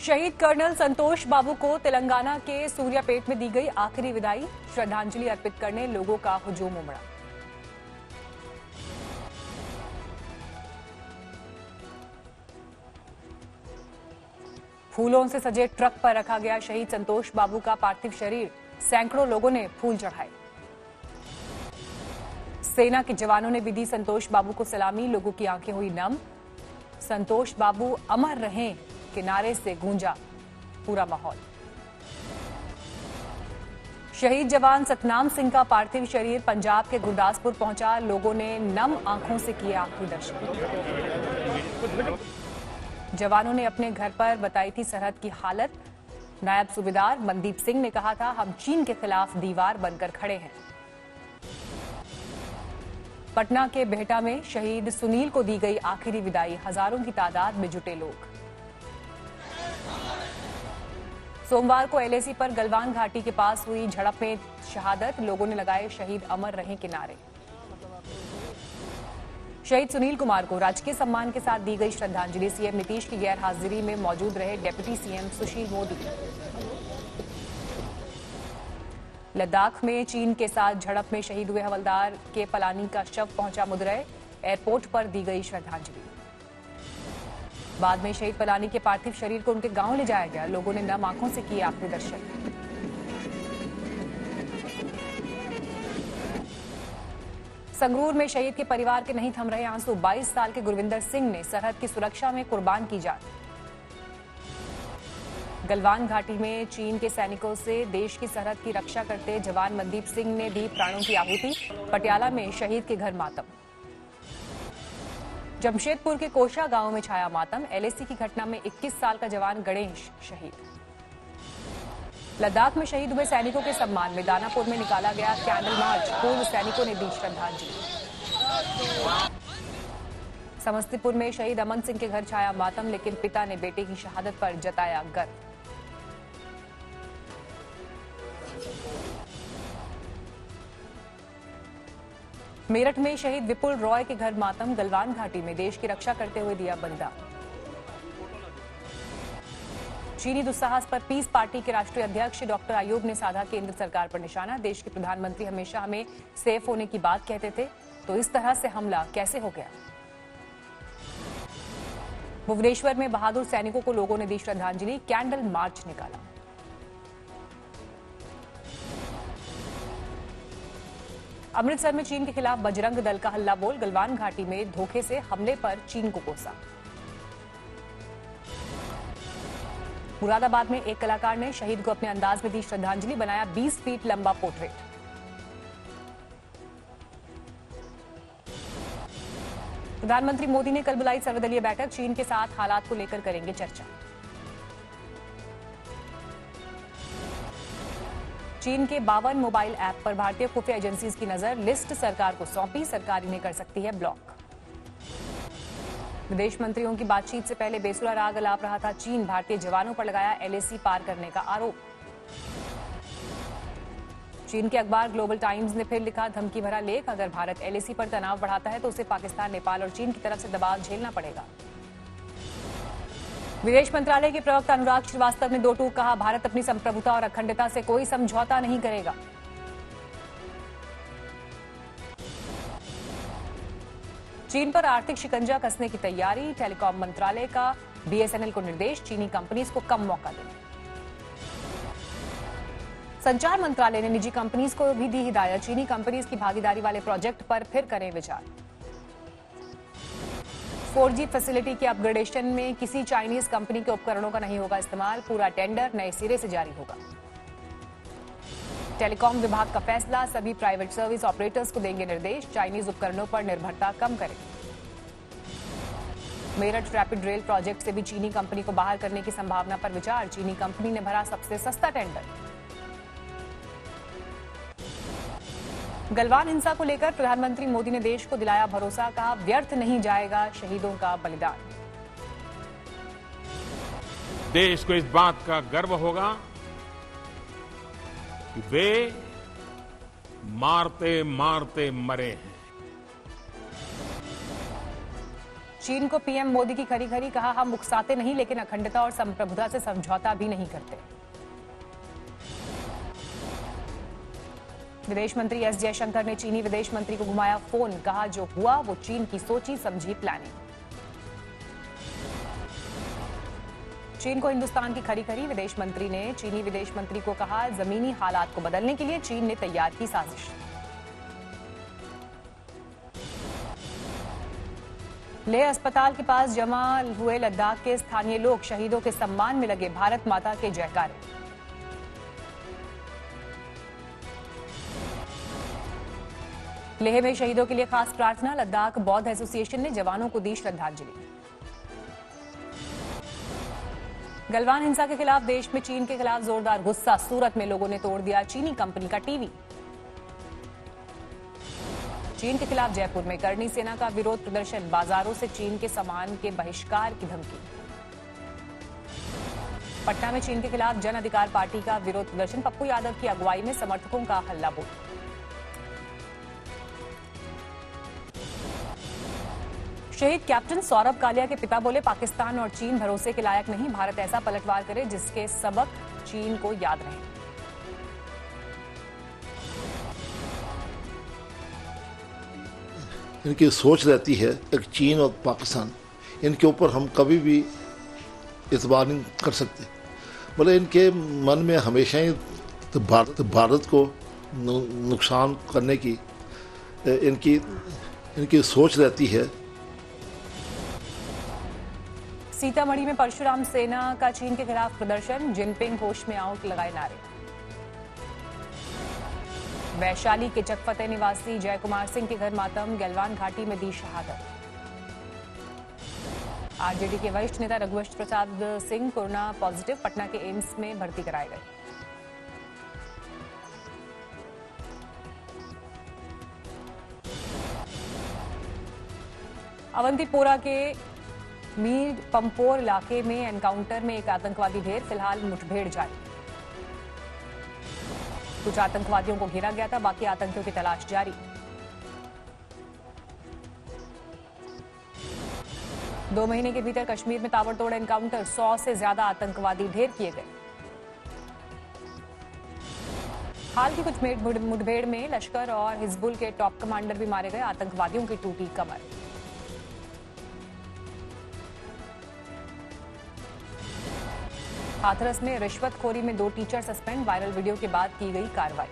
शहीद कर्नल संतोष बाबू को तेलंगाना के सूर्यापेट में दी गई आखिरी विदाई। श्रद्धांजलि अर्पित करने लोगों का हुजूम उमड़ा। फूलों से सजे ट्रक पर रखा गया शहीद संतोष बाबू का पार्थिव शरीर। सैकड़ों लोगों ने फूल चढ़ाए। सेना के जवानों ने भी दी संतोष बाबू को सलामी। लोगों की आंखें हुई नम। संतोष बाबू अमर रहें के नारे से गूंजा पूरा माहौल। शहीद जवान सतनाम सिंह का पार्थिव शरीर पंजाब के गुरदासपुर पहुंचा। लोगों ने नम आंखों से किए आखिरी दर्शन। जवानों ने अपने घर पर बताई थी सरहद की हालत। नायब सूबेदार मनदीप सिंह ने कहा था, हम चीन के खिलाफ दीवार बनकर खड़े हैं। पटना के बेहटा में शहीद सुनील को दी गई आखिरी विदाई। हजारों की तादाद में जुटे लोग। सोमवार को एलएसी पर गलवान घाटी के पास हुई झड़प में शहादत। लोगों ने लगाए शहीद अमर रहें के नारे। शहीद सुनील कुमार को राजकीय सम्मान के साथ दी गई श्रद्धांजलि। सीएम नीतीश की गैर हाजिरी में मौजूद रहे डिप्टी सीएम सुशील मोदी। लद्दाख में चीन के साथ झड़प में शहीद हुए हवलदार के पलानी का शव पहुंचा मुदरई। एयरपोर्ट पर दी गई श्रद्धांजलि। बाद में शहीद पलानी के पार्थिव शरीर को उनके गांव ले जाया गया। लोगों ने नम आंखों से किए आखिरी दर्शन। संगरूर में शहीद के परिवार के नहीं थम रहे आंसू। 22 साल के गुरविंदर सिंह ने सरहद की सुरक्षा में कुर्बान की जान। गलवान घाटी में चीन के सैनिकों से देश की सरहद की रक्षा करते जवान मनदीप सिंह ने दी प्राणों की आहुति। पटियाला में शहीद के घर मातम। जमशेदपुर के कोशा गांव में छाया मातम। एलएसी की घटना में 21 साल का जवान गणेश शहीद। लद्दाख में शहीद हुए सैनिकों के सम्मान में दानापुर में निकाला गया कैंडल मार्च। पूर्व सैनिकों ने दी श्रद्धांजलि। समस्तीपुर में शहीद अमन सिंह के घर छाया मातम, लेकिन पिता ने बेटे की शहादत पर जताया गर्व। मेरठ में शहीद विपुल रॉय के घर मातम। गलवान घाटी में देश की रक्षा करते हुए दिया बलिदान। चीनी दुस्साहस पर पीस पार्टी के राष्ट्रीय अध्यक्ष डॉक्टर अयूब ने साधा केंद्र सरकार पर निशाना। देश के प्रधानमंत्री हमेशा हमें सेफ होने की बात कहते थे, तो इस तरह से हमला कैसे हो गया। भुवनेश्वर में बहादुर सैनिकों को लोगों ने दी श्रद्धांजलि। कैंडल मार्च निकाला। अमृतसर में चीन के खिलाफ बजरंग दल का हल्ला बोल। गलवान घाटी में धोखे से हमले पर चीन को कोसा। मुरादाबाद में एक कलाकार ने शहीद को अपने अंदाज में दी श्रद्धांजलि। बनाया 20 फीट लंबा पोर्ट्रेट। प्रधानमंत्री मोदी ने कल बुलाई सर्वदलीय बैठक। चीन के साथ हालात को लेकर करेंगे चर्चा। चीन के 52 मोबाइल ऐप पर भारतीय खुफिया एजेंसीज की नजर। लिस्ट सरकार को सौंपी। सरकार इन्हें कर सकती है ब्लॉक। विदेश मंत्रियों की बातचीत से पहले बेसुरा राग अलाप रहा था चीन। भारतीय जवानों पर लगाया एलएसी पार करने का आरोप। चीन के अखबार ग्लोबल टाइम्स ने फिर लिखा धमकी भरा लेख। अगर भारत एलएसी पर तनाव बढ़ाता है तो उसे पाकिस्तान, नेपाल और चीन की तरफ से दबाव झेलना पड़ेगा। विदेश मंत्रालय के प्रवक्ता अनुराग श्रीवास्तव ने दो टूक कहा, भारत अपनी संप्रभुता और अखंडता से कोई समझौता नहीं करेगा। चीन पर आर्थिक शिकंजा कसने की तैयारी। टेलीकॉम मंत्रालय का बीएसएनएल को निर्देश, चीनी कंपनीज को कम मौका दें। संचार मंत्रालय ने निजी कंपनीज को भी दी हिदायत। चीनी कंपनीज की भागीदारी वाले प्रोजेक्ट पर फिर करें विचार। 4G फैसिलिटी के अपग्रेडेशन में किसी चाइनीज कंपनी के उपकरणों का नहीं होगा इस्तेमाल। पूरा टेंडर नए सिरे से जारी होगा। टेलीकॉम विभाग का फैसला, सभी प्राइवेट सर्विस ऑपरेटर्स को देंगे निर्देश। चाइनीज उपकरणों पर निर्भरता कम करें। मेरठ रैपिड रेल प्रोजेक्ट से भी चीनी कंपनी को बाहर करने की संभावना पर विचार। चीनी कंपनी ने भरा सबसे सस्ता टेंडर। गलवान हिंसा को लेकर प्रधानमंत्री मोदी ने देश को दिलाया भरोसा। कहा, व्यर्थ नहीं जाएगा शहीदों का बलिदान। देश को इस बात का गर्व होगा कि वे मारते मारते मरे हैं। चीन को पीएम मोदी की खरी खरी, कहा हम उकसाते नहीं लेकिन अखंडता और संप्रभुता से समझौता भी नहीं करते। विदेश मंत्री एस जयशंकर ने चीनी विदेश मंत्री को घुमाया फोन, कहा जो हुआ वो चीन की सोची समझी प्लानिंग। चीन को हिंदुस्तान की खरी खरी, विदेश मंत्री ने चीनी विदेश मंत्री को कहा जमीनी हालात को बदलने के लिए चीन ने तैयार की साजिश। लेह अस्पताल के पास जमा हुए लद्दाख के स्थानीय लोग शहीदों के सम्मान में लगे भारत माता के जयकारे। लेह में शहीदों के लिए खास प्रार्थना, लद्दाख बौद्ध एसोसिएशन ने जवानों को दी श्रद्धांजलि। गलवान हिंसा के खिलाफ देश में चीन के खिलाफ जोरदार गुस्सा, सूरत में लोगों ने तोड़ दिया चीनी कंपनी का टीवी। चीन के खिलाफ जयपुर में करनी सेना का विरोध प्रदर्शन, बाजारों से चीन के सामान के बहिष्कार की धमकी। पटना में चीन के खिलाफ जन अधिकार पार्टी का विरोध प्रदर्शन, पप्पू यादव की अगुवाई में समर्थकों का हल्ला बोल। शहीद कैप्टन सौरभ कालिया के पिता बोले पाकिस्तान और चीन भरोसे के लायक नहीं, भारत ऐसा पलटवार करे जिसके सबक चीन को याद रहे। इनकी सोच रहती है एक चीन और पाकिस्तान, इनके ऊपर हम कभी भी इतबार नहीं कर सकते। बोले इनके मन में हमेशा ही तो भारत को नुकसान करने की इनकी सोच रहती है। सीतामढ़ी में परशुराम सेना का चीन के खिलाफ प्रदर्शन, जिनपिंग होश में आओ के लगाए नारे। वैशाली के चकफते निवासी जय कुमार सिंह के घर मातम, गलवान घाटी में दी शहादत। आरजेडी के वरिष्ठ नेता रघुवंश प्रसाद सिंह कोरोना पॉजिटिव, पटना के एम्स में भर्ती कराए गए। अवंतीपोरा के मीर पंपोर इलाके में एनकाउंटर में एक आतंकवादी ढेर, फिलहाल मुठभेड़ जारी। कुछ आतंकवादियों को घेरा गया था, बाकी आतंकियों की तलाश जारी। दो महीने के भीतर कश्मीर में ताबड़तोड़ एनकाउंटर, 100 से ज्यादा आतंकवादी ढेर किए गए। हाल की कुछ मुठभेड़ में लश्कर और हिजबुल के टॉप कमांडर भी मारे गए, आतंकवादियों की टूटी कमर। हाथरस में रिश्वतखोरी में 2 टीचर सस्पेंड, वायरल वीडियो के बाद की गई कार्रवाई।